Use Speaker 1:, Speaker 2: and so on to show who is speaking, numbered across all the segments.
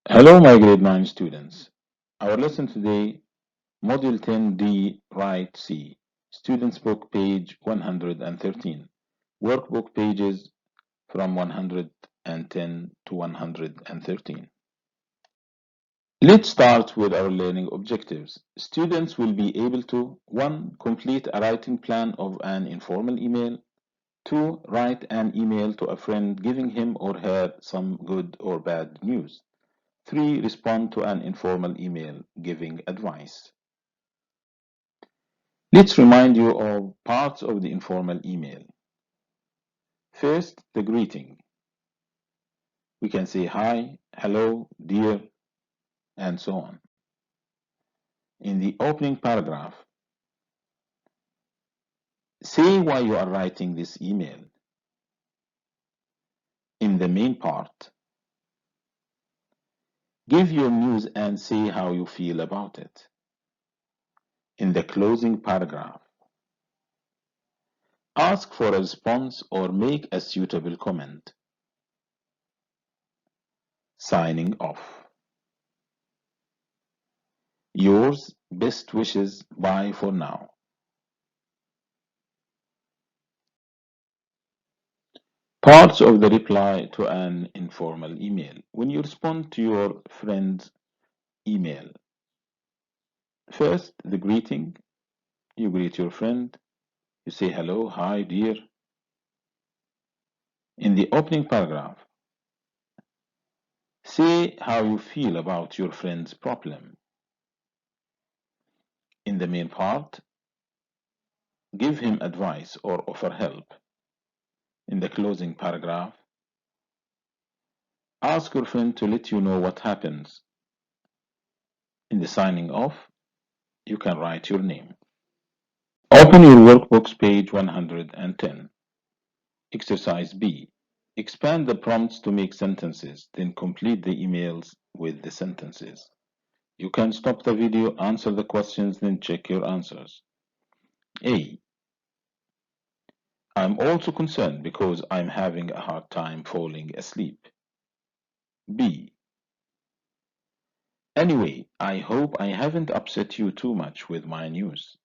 Speaker 1: Hello, my grade 9 students. Our lesson today, Module 10D, Write C, Students Book, page 113, Workbook pages from 110 to 113. Let's start with our learning objectives. Students will be able to 1. Complete a writing plan of an informal email. 2. Write an email to a friend giving him or her some good or bad news. 3. Respond to an informal email giving advice. Let's remind you of parts of the informal email. First, the greeting. We can say hi, hello, dear, and so on. In the opening paragraph, say why you are writing this email. In the main part, give your news and say how you feel about it. In the closing paragraph, ask for a response or make a suitable comment. Signing off. Yours, best wishes, bye for now. Parts of the reply to an informal email. When you respond to your friend's email, first, the greeting. You greet your friend. You say hello, hi, dear. In the opening paragraph, say how you feel about your friend's problem. In the main part, give him advice or offer help. In the closing paragraph, ask your friend to let you know what happens. In the signing off, you can write your name. Open your workbook's page 110. Exercise B. Expand the prompts to make sentences, then complete the emails with the sentences. You can stop the video, answer the questions, then check your answers. A. I'm also concerned because I'm having a hard time falling asleep. B. Anyway, I hope I haven't upset you too much with my news.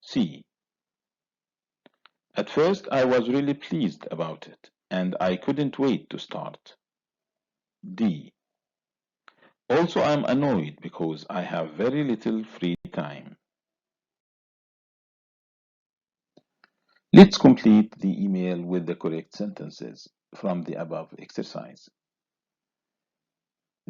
Speaker 1: C. At first, I was really pleased about it, and I couldn't wait to start. D. Also, I'm annoyed because I have very little free time. Let's complete the email with the correct sentences from the above exercise.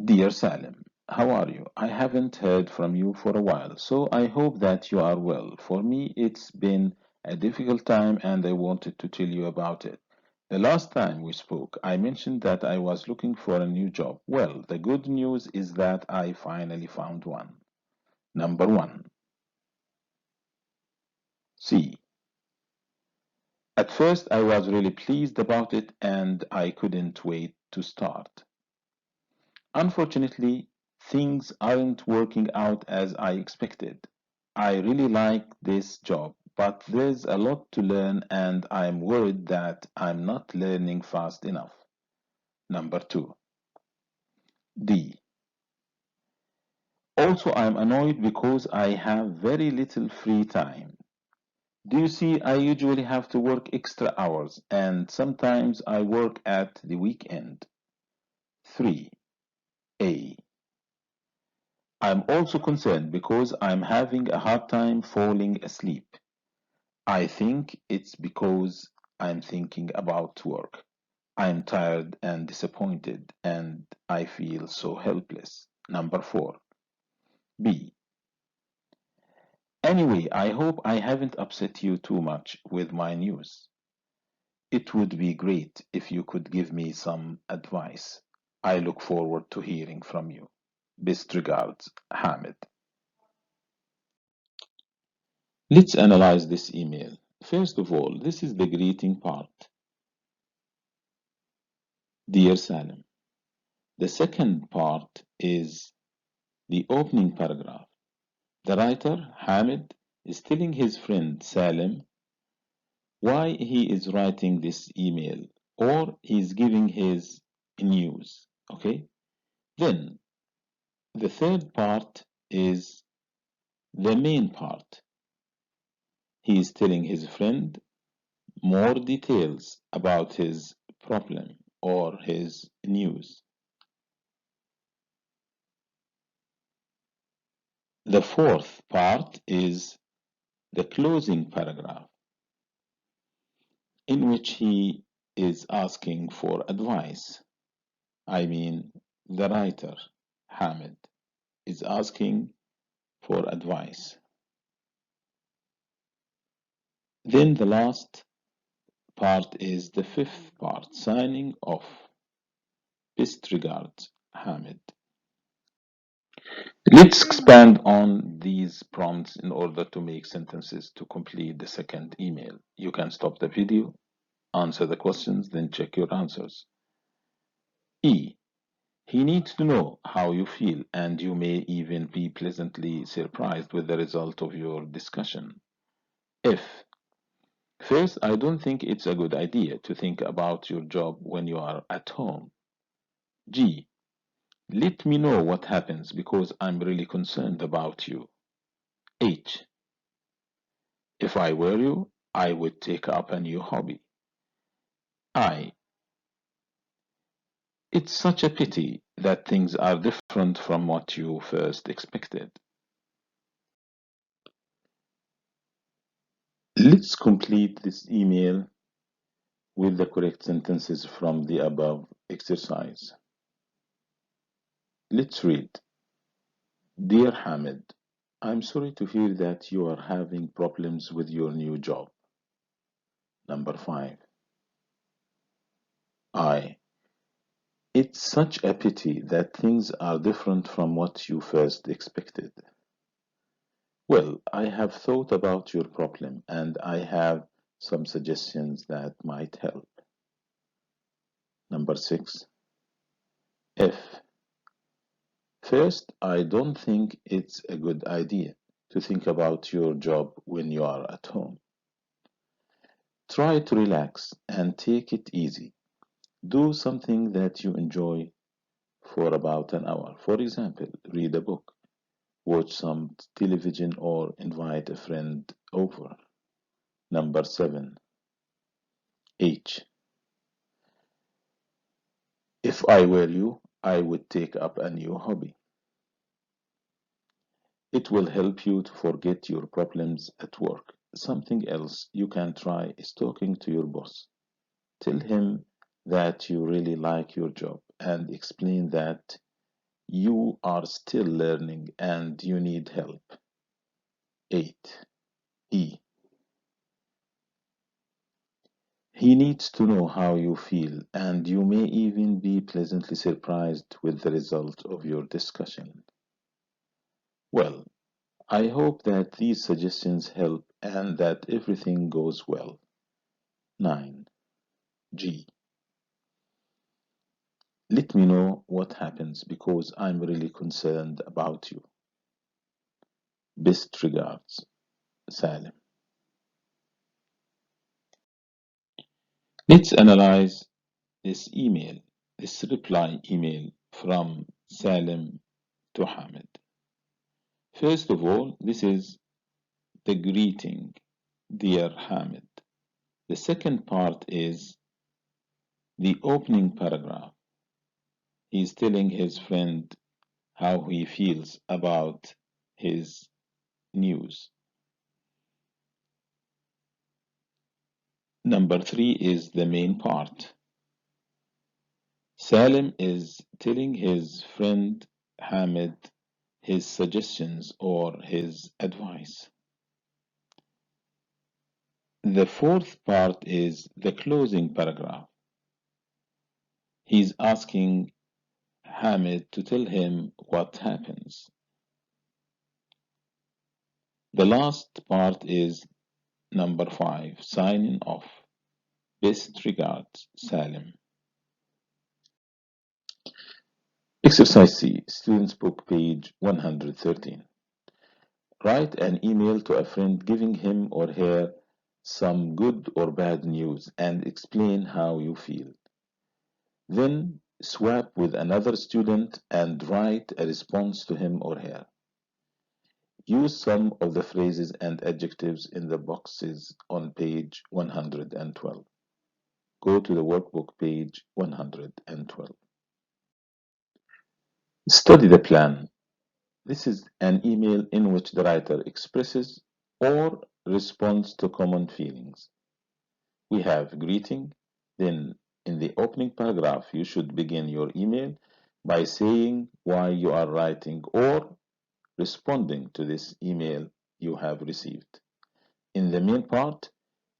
Speaker 1: Dear Salim, how are you? I haven't heard from you for a while, so I hope that you are well. For me, it's been a difficult time and I wanted to tell you about it. The last time we spoke, I mentioned that I was looking for a new job. Well, the good news is that I finally found one. Number one, C. At first, I was really pleased about it and I couldn't wait to start. Unfortunately, things aren't working out as I expected. I really like this job, but there's a lot to learn and I'm worried that I'm not learning fast enough. Number two, D. Also, I'm annoyed because I have very little free time. Do you see, I usually have to work extra hours and sometimes I work at the weekend. 3. A. I'm also concerned because I'm having a hard time falling asleep. I think it's because I'm thinking about work. I'm tired and disappointed and I feel so helpless. Number 4. B. Anyway, I hope I haven't upset you too much with my news. It would be great if you could give me some advice. I look forward to hearing from you. Best regards, Hamid. Let's analyze this email. First of all, this is the greeting part. Dear Salim. The second part is the opening paragraph. The writer, Hamid, is telling his friend Salim why he is writing this email or he's giving his news. Okay? Then the third part is the main part. He is telling his friend more details about his problem or his news. The fourth part is the closing paragraph, in which he is asking for advice. I mean, the writer, Hamid, is asking for advice. Then the last part is the fifth part, signing off. Best regards, Hamid. Let's expand on these prompts in order to make sentences to complete the second email. You can stop the video, answer the questions, then check your answers. E. He needs to know how you feel, and you may even be pleasantly surprised with the result of your discussion. F. First, I don't think it's a good idea to think about your job when you are at home. G. Let me know what happens because I'm really concerned about you. H. If I were you, I would take up a new hobby. I. It's such a pity that things are different from what you first expected. Let's complete this email with the correct sentences from the above exercise. Let's read. Dear Hamid, I'm sorry to hear that you are having problems with your new job. Number 5. I. It's such a pity that things are different from what you first expected. Well, I have thought about your problem and I have some suggestions that might help. Number 6. F. First, I don't think it's a good idea to think about your job when you are at home. Try to relax and take it easy. Do something that you enjoy for about an hour. For example, read a book, watch some television, or invite a friend over. Number 7. H. If I were you, I would take up a new hobby. It will help you to forget your problems at work. Something else you can try is talking to your boss. Tell him that you really like your job and explain that you are still learning and you need help. 8. E. He needs to know how you feel, and you may even be pleasantly surprised with the result of your discussion. Well, I hope that these suggestions help and that everything goes well. 9. G. Let me know what happens because I'm really concerned about you. Best regards, Salim. Let's analyze this reply email from Salim to Hamid. First of all, this is the greeting, dear Hamid. The second part is the opening paragraph. He's telling his friend how he feels about his news. Number 3 is the main part. Salim is telling his friend Hamid his suggestions or his advice. The fourth part is the closing paragraph. He's asking Hamid to tell him what happens. The last part is number 5, signing off. Best regards, Salim. Exercise C, Students Book, page 113. Write an email to a friend giving him or her some good or bad news and explain how you feel. Then Swap with another student and write a response to him or her. Use some of the phrases and adjectives in the boxes on page 112. Go to the workbook page 112. Study the plan. This is an email in which the writer expresses or responds to common feelings. We have greeting, then in the opening paragraph, you should begin your email by saying why you are writing or responding to this email you have received. In the main part,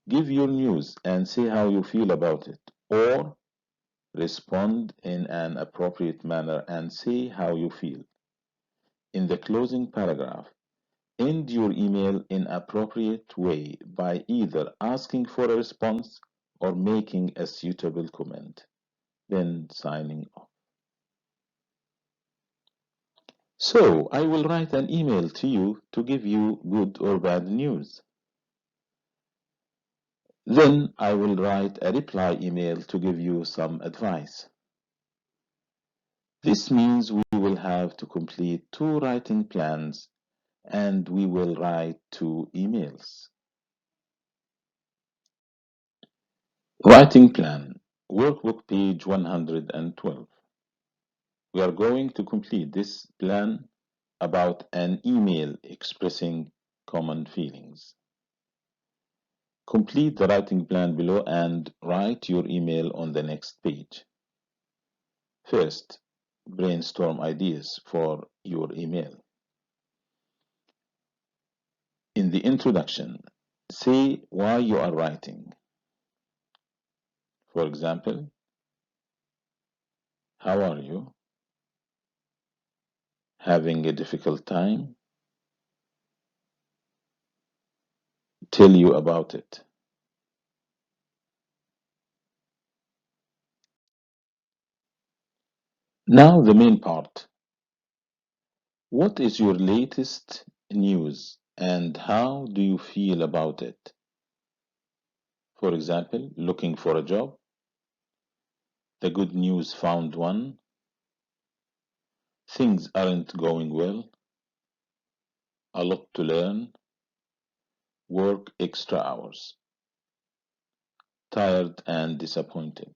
Speaker 1: give your news and say how you feel about it, or respond in an appropriate manner and say how you feel. In the closing paragraph, end your email in appropriate way by either asking for a response or making a suitable comment, then signing off. So, I will write an email to you to give you good or bad news. Then I will write a reply email to give you some advice. This means we will have to complete 2 writing plans and we will write 2 emails. Writing plan, workbook page 112. We are going to complete this plan about an email expressing common feelings. Complete the writing plan below and write your email on the next page. First, brainstorm ideas for your email. In the introduction, say why you are writing. For example, how are you? Having a difficult time? Tell you about it. Now the main part. What is your latest news and how do you feel about it? For example, looking for a job, the good news found one, things aren't going well, a lot to learn, work extra hours, tired and disappointed.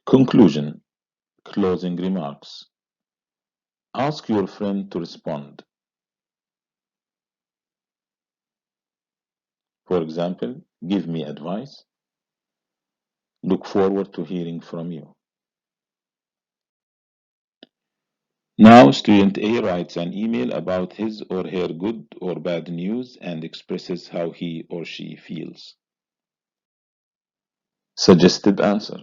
Speaker 1: Conclusion, closing remarks. Ask your friend to respond. For example, give me advice. Look forward to hearing from you. Now, student A writes an email about his or her good or bad news and expresses how he or she feels. Suggested answer.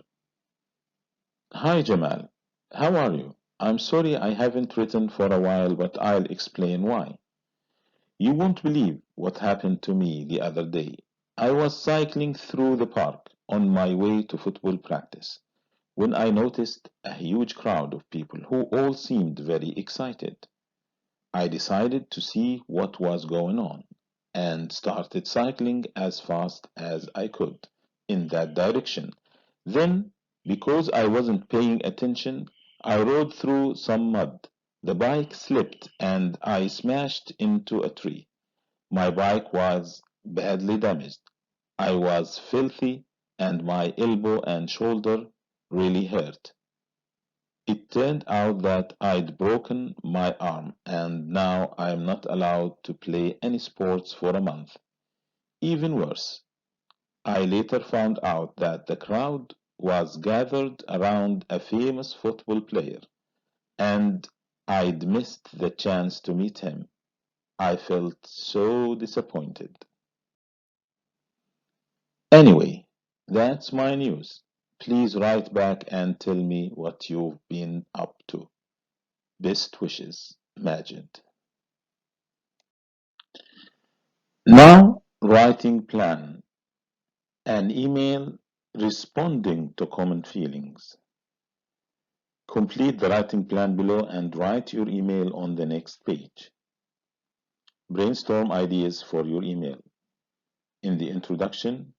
Speaker 1: Hi Jamal, how are you? I'm sorry I haven't written for a while, but I'll explain why. You won't believe what happened to me the other day. I was cycling through the park on my way to football practice when I noticed a huge crowd of people who all seemed very excited. I decided to see what was going on and started cycling as fast as I could in that direction. Then, because I wasn't paying attention, I rode through some mud. The bike slipped and I smashed into a tree. My bike was badly damaged. I was filthy and my elbow and shoulder really hurt. It turned out that I'd broken my arm and now I'm not allowed to play any sports for a month. Even worse, I later found out that the crowd was gathered around a famous football player and I'd missed the chance to meet him. I felt so disappointed. Anyway, that's my news. Please write back and tell me what you've been up to. Best wishes, Majid. Now, writing plan. An email responding to common feelings. Complete the writing plan below and write your email on the next page. Brainstorm ideas for your email. In the introduction,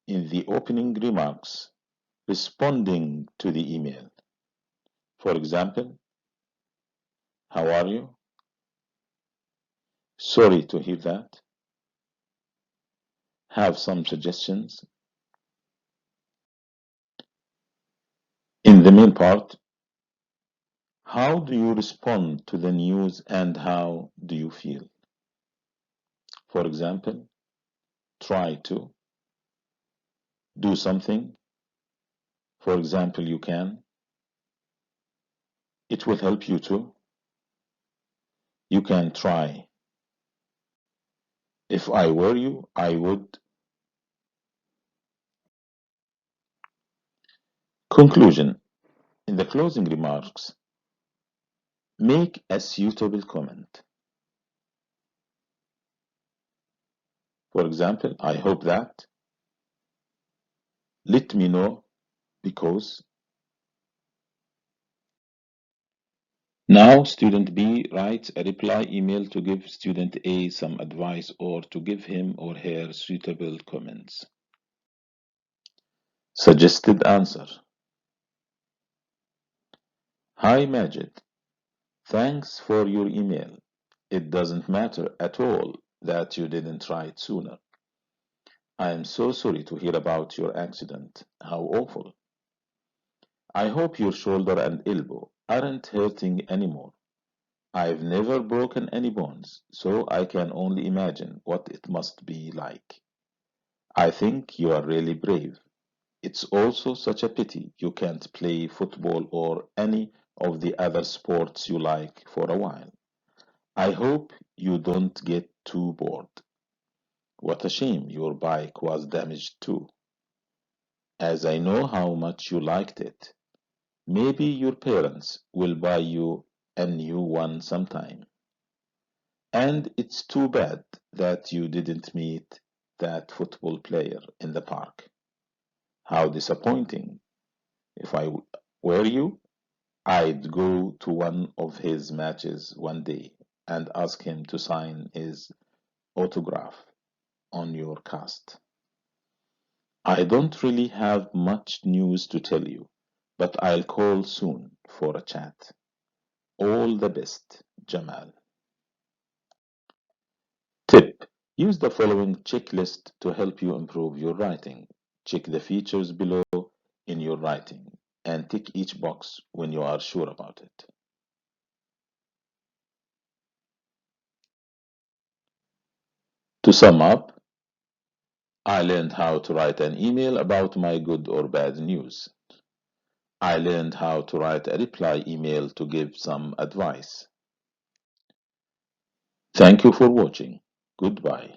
Speaker 1: in the opening remarks, responding to the email. For example, how are you? Sorry to hear that. Have some suggestions. In the main part, how do you respond to the news and how do you feel? For example, try to do something. For example, you can. It will help you to. You can try. If I were you, I would. Conclusion. In the closing remarks, make a suitable comment. For example, I hope that. Let me know because. Now, student B writes a reply email to give student A some advice or to give him or her suitable comments. Suggested answer. Hi Majid, thanks for your email. It doesn't matter at all that you didn't write sooner. I am so sorry to hear about your accident. How awful. I hope your shoulder and elbow aren't hurting anymore. I've never broken any bones, so I can only imagine what it must be like. I think you are really brave. It's also such a pity you can't play football or any of the other sports you like for a while. I hope you don't get too bored. What a shame your bike was damaged too. As I know how much you liked it, maybe your parents will buy you a new one sometime. And it's too bad that you didn't meet that football player in the park. How disappointing. If I were you, I'd go to one of his matches one day and ask him to sign his autograph on your cast. I don't really have much news to tell you, but I'll call soon for a chat. All the best, Jamal. Tip: use the following checklist to help you improve your writing. Check the features below in your writing and tick each box when you are sure about it. To sum up, I learned how to write an email about my good or bad news. I learned how to write a reply email to give some advice. Thank you for watching. Goodbye.